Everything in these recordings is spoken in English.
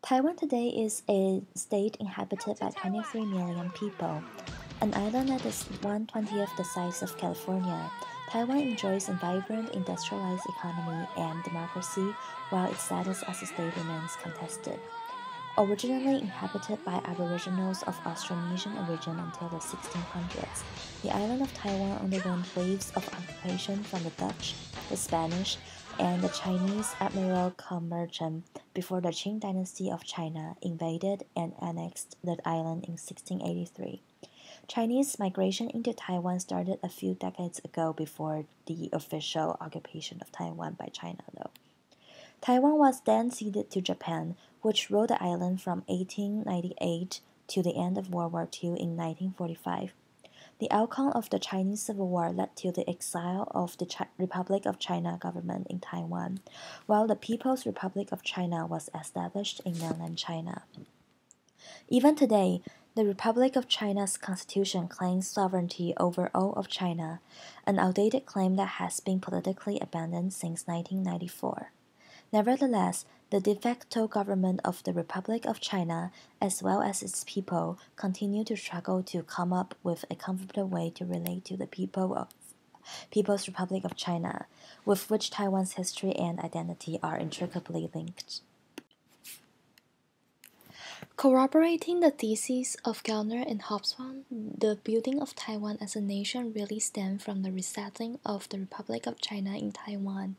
Taiwan today is a state inhabited by 23 million people. An island that is 1/20th the size of California, Taiwan enjoys a vibrant industrialized economy and democracy, while its status as a state remains contested. Originally inhabited by Aboriginals of Austronesian origin until the 1600s, the island of Taiwan underwent waves of occupation from the Dutch, the Spanish, and the Chinese Admiral Commercian before the Qing dynasty of China invaded and annexed the island in 1683. Chinese migration into Taiwan started a few decades ago before the official occupation of Taiwan by China, though. Taiwan was then ceded to Japan, which ruled the island from 1898 to the end of World War II in 1945. The outcome of the Chinese Civil War led to the exile of the Republic of China government in Taiwan, while the People's Republic of China was established in mainland China. Even today, the Republic of China's constitution claims sovereignty over all of China, an outdated claim that has been politically abandoned since 1994. Nevertheless, the de facto government of the Republic of China, as well as its people, continue to struggle to come up with a comfortable way to relate to the People's Republic of China, with which Taiwan's history and identity are intricately linked. Corroborating the theses of Gellner and Hobsbawm, the building of Taiwan as a nation really stemmed from the resettling of the Republic of China in Taiwan.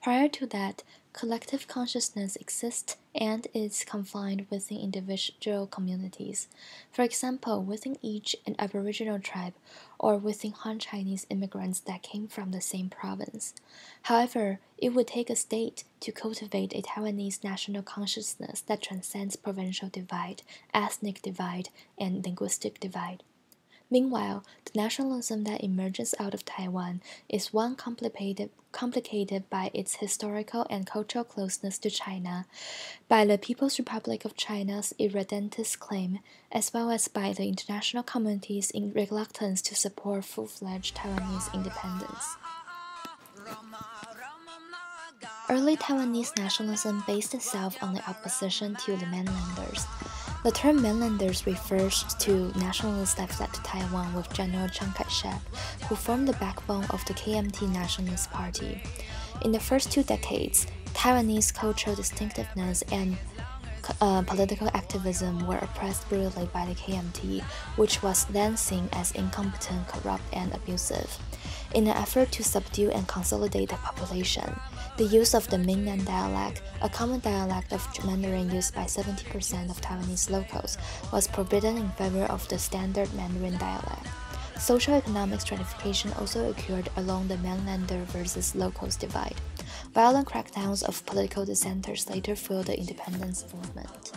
Prior to that, collective consciousness exists and is confined within individual communities. For example, within each an Aboriginal tribe or within Han Chinese immigrants that came from the same province. However, it would take a state to cultivate a Taiwanese national consciousness that transcends provincial divide, ethnic divide, and linguistic divide. Meanwhile, the nationalism that emerges out of Taiwan is one complicated by its historical and cultural closeness to China, by the People's Republic of China's irredentist claim, as well as by the international community's reluctance to support full-fledged Taiwanese independence. Early Taiwanese nationalism based itself on the opposition to the mainlanders. The term mainlanders refers to nationalists that fled to Taiwan with General Chiang Kai-shek, who formed the backbone of the KMT Nationalist Party. In the first 2 decades, Taiwanese cultural distinctiveness and political activism were oppressed brutally by the KMT, which was then seen as incompetent, corrupt, and abusive. In an effort to subdue and consolidate the population, the use of the Mingnan dialect, a common dialect of Mandarin used by 70% of Taiwanese locals, was forbidden in favor of the standard Mandarin dialect. Socio-economic stratification also occurred along the mainlander versus locals divide. Violent crackdowns of political dissenters later fueled the independence movement.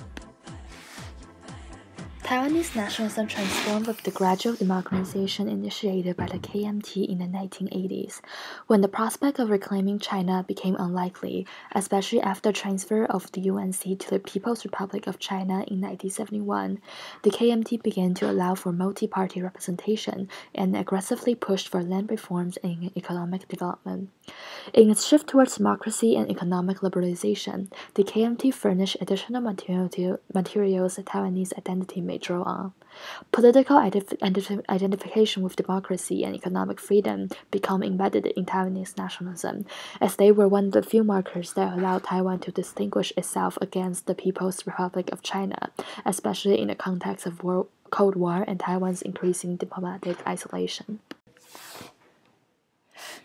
Taiwanese nationalism transformed with the gradual democratization initiated by the KMT in the 1980s, when the prospect of reclaiming China became unlikely, especially after transfer of the UNC to the People's Republic of China in 1971. The KMT began to allow for multi-party representation and aggressively pushed for land reforms and economic development. In its shift towards democracy and economic liberalization, the KMT furnished additional materials that Taiwanese identity may draw on. Political identification with democracy and economic freedom became embedded in Taiwanese nationalism, as they were one of the few markers that allowed Taiwan to distinguish itself against the People's Republic of China, especially in the context of Cold War and Taiwan's increasing diplomatic isolation.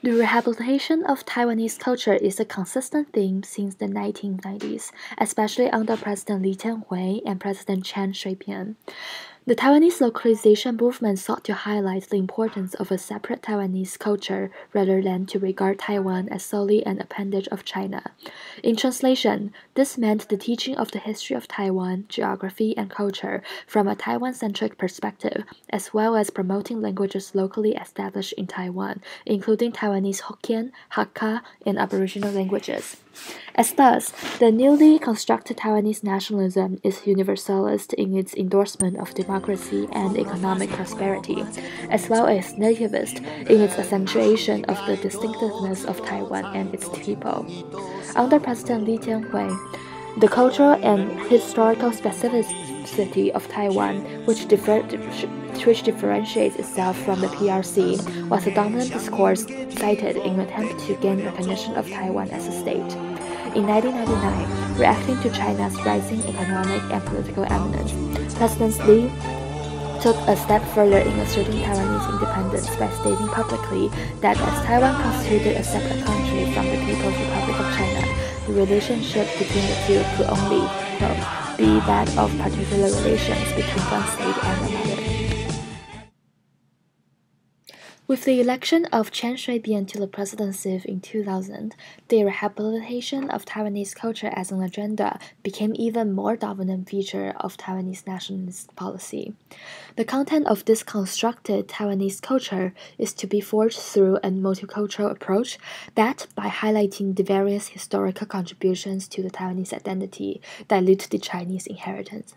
The rehabilitation of Taiwanese culture is a consistent theme since the 1990s, especially under President Lee Teng-hui and President Chen Shui-bian. The Taiwanese localization movement sought to highlight the importance of a separate Taiwanese culture rather than to regard Taiwan as solely an appendage of China. In translation, this meant the teaching of the history of Taiwan, geography, and culture from a Taiwan-centric perspective, as well as promoting languages locally established in Taiwan, including Taiwanese Hokkien, Hakka, and Aboriginal languages. As thus, the newly constructed Taiwanese nationalism is universalist in its endorsement of democracy and economic prosperity, as well as nativist in its accentuation of the distinctiveness of Taiwan and its people. Under President Lee Teng-hui, The cultural and historical specificity of Taiwan, which differentiates itself from the PRC, was a dominant discourse cited in an attempt to gain recognition of Taiwan as a state. In 1999, reacting to China's rising economic and political eminence, President Lee took a step further in asserting Taiwanese independence by stating publicly that as Taiwan constituted a separate country from the People's Republic of China, the relationship between the two could only be that of particular relations between one state and another. With the election of Chen Shui-bian to the presidency in 2000, the rehabilitation of Taiwanese culture as an agenda became even more dominant feature of Taiwanese nationalist policy. The content of this constructed Taiwanese culture is to be forged through a multicultural approach that, by highlighting the various historical contributions to the Taiwanese identity, dilute the Chinese inheritance.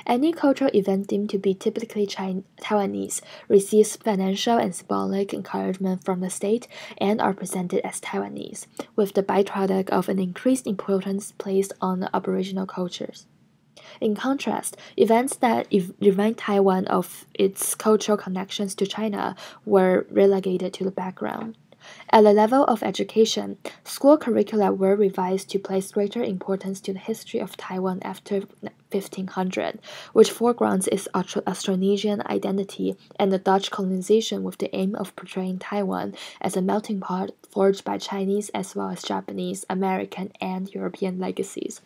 Any cultural event deemed to be typically Taiwanese receives financial and symbolic encouragement from the state and are presented as Taiwanese, with the byproduct of an increased importance placed on the aboriginal cultures. In contrast, events that remind Taiwan of its cultural connections to China were relegated to the background. At the level of education, school curricula were revised to place greater importance to the history of Taiwan after 1500, which foregrounds its Austronesian identity and the Dutch colonization with the aim of portraying Taiwan as a melting pot forged by Chinese as well as Japanese, American, and European legacies.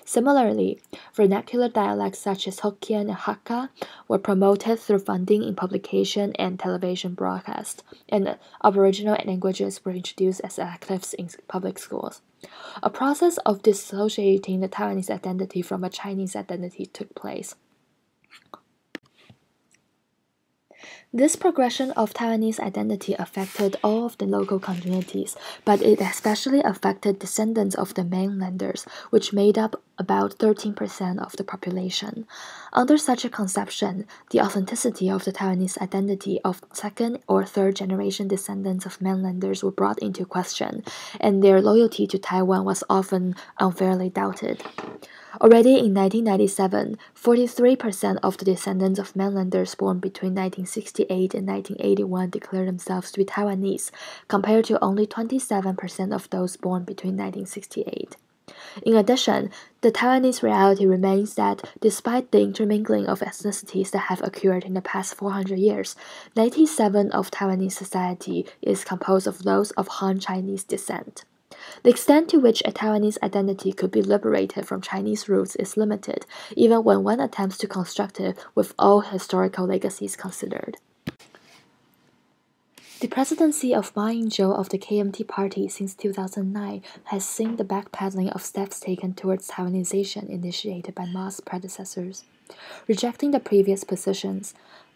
Similarly, vernacular dialects such as Hokkien and Hakka were promoted through funding in publication and television broadcast, and Aboriginal languages were introduced as electives in public schools. A process of dissociating the Taiwanese identity from a Chinese identity took place. This progression of Taiwanese identity affected all of the local communities, but it especially affected descendants of the mainlanders, which made up about 13% of the population. Under such a conception, the authenticity of the Taiwanese identity of second or third generation descendants of mainlanders were brought into question, and their loyalty to Taiwan was often unfairly doubted. Already in 1997, 43% of the descendants of mainlanders born between 1968 and 1981 declared themselves to be Taiwanese, compared to only 27% of those born between 1968. In addition, the Taiwanese reality remains that despite the intermingling of ethnicities that have occurred in the past 400 years, 97% of Taiwanese society is composed of those of Han Chinese descent. The extent to which a Taiwanese identity could be liberated from Chinese roots is limited, even when one attempts to construct it with all historical legacies considered. The presidency of Ma Ying-jeou of the KMT party since 2009 has seen the backpedaling of steps taken towards Taiwanization initiated by Ma's predecessors. Rejecting the previous positions,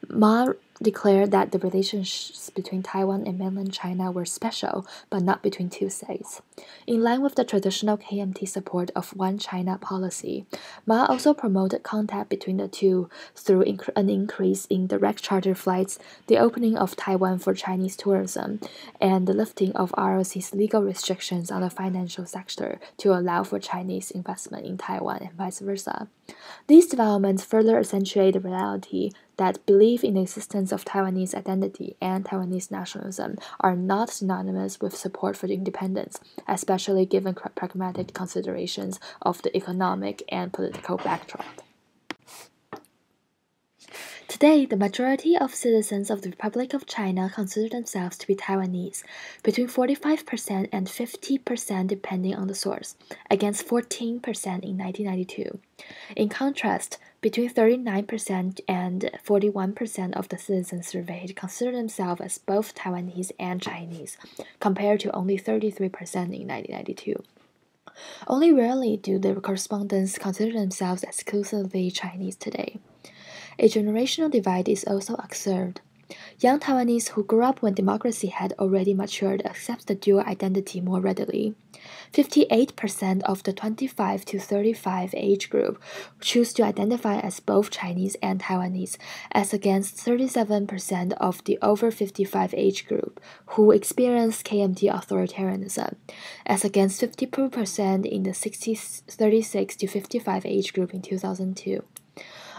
Ma declared that the relations between Taiwan and mainland China were special, but not between two states. In line with the traditional KMT support of One China policy, Ma also promoted contact between the two through an increase in direct charter flights, the opening of Taiwan for Chinese tourism, and the lifting of ROC's legal restrictions on the financial sector to allow for Chinese investment in Taiwan and vice versa. These developments further accentuate the reality that belief in the existence of Taiwanese identity and Taiwanese nationalism are not synonymous with support for independence, especially given pragmatic considerations of the economic and political backdrop. Today, the majority of citizens of the Republic of China consider themselves to be Taiwanese, between 45% and 50% depending on the source, against 14% in 1992. In contrast, between 39% and 41% of the citizens surveyed consider themselves as both Taiwanese and Chinese, compared to only 33% in 1992. Only rarely do the correspondents consider themselves exclusively Chinese today. A generational divide is also observed. Young Taiwanese who grew up when democracy had already matured accept the dual identity more readily. 58% of the 25 to 35 age group choose to identify as both Chinese and Taiwanese, as against 37% of the over 55 age group who experience KMT authoritarianism, as against 52% in the 36 to 55 age group in 2002.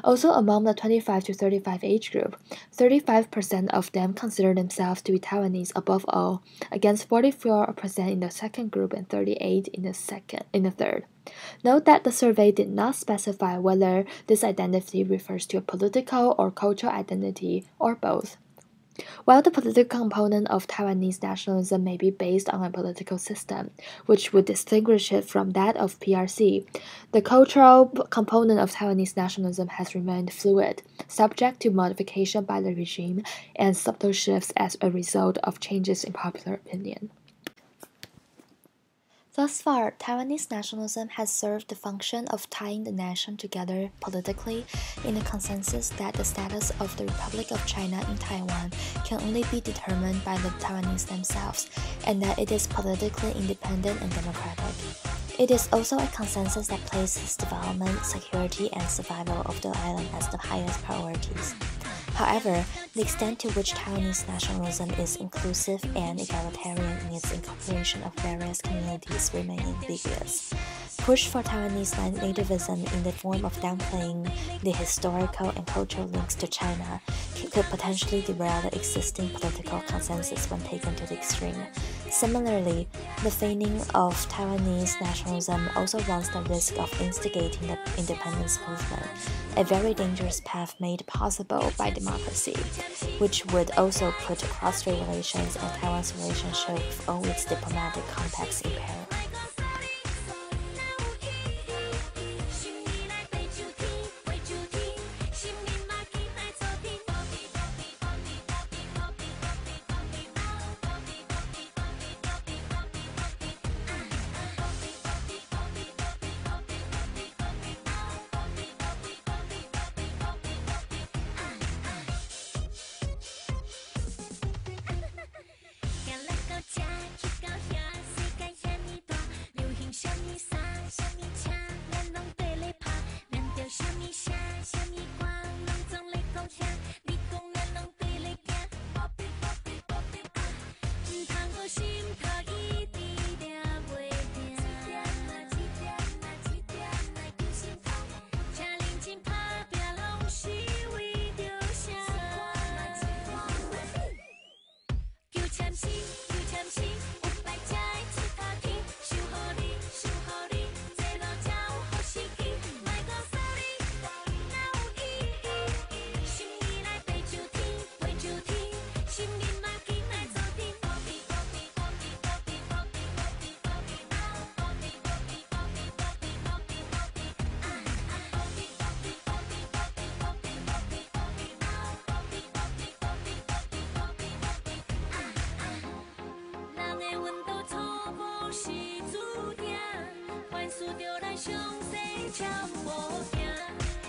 Also, among the 25 to 35 age group, 35% of them consider themselves to be Taiwanese above all, against 44% in the second group and 38% in the third. Note that the survey did not specify whether this identity refers to a political or cultural identity or both. While the political component of Taiwanese nationalism may be based on a political system, which would distinguish it from that of PRC, the cultural component of Taiwanese nationalism has remained fluid, subject to modification by the regime and subtle shifts as a result of changes in popular opinion. Thus far, Taiwanese nationalism has served the function of tying the nation together politically in the consensus that the status of the Republic of China in Taiwan can only be determined by the Taiwanese themselves, and that it is politically independent and democratic. It is also a consensus that places development, security, and survival of the island as the highest priorities. However, the extent to which Taiwanese nationalism is inclusive and egalitarian in its incorporation of various communities remain ambiguous. Push for Taiwanese nativism in the form of downplaying the historical and cultural links to China could potentially derail the existing political consensus when taken to the extreme. Similarly, the feigning of Taiwanese nationalism also runs the risk of instigating the independence movement, a very dangerous path made possible by democracy, which would also put cross-strait relations and Taiwan's relationship with all its diplomatic contacts in peril.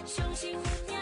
相信有命。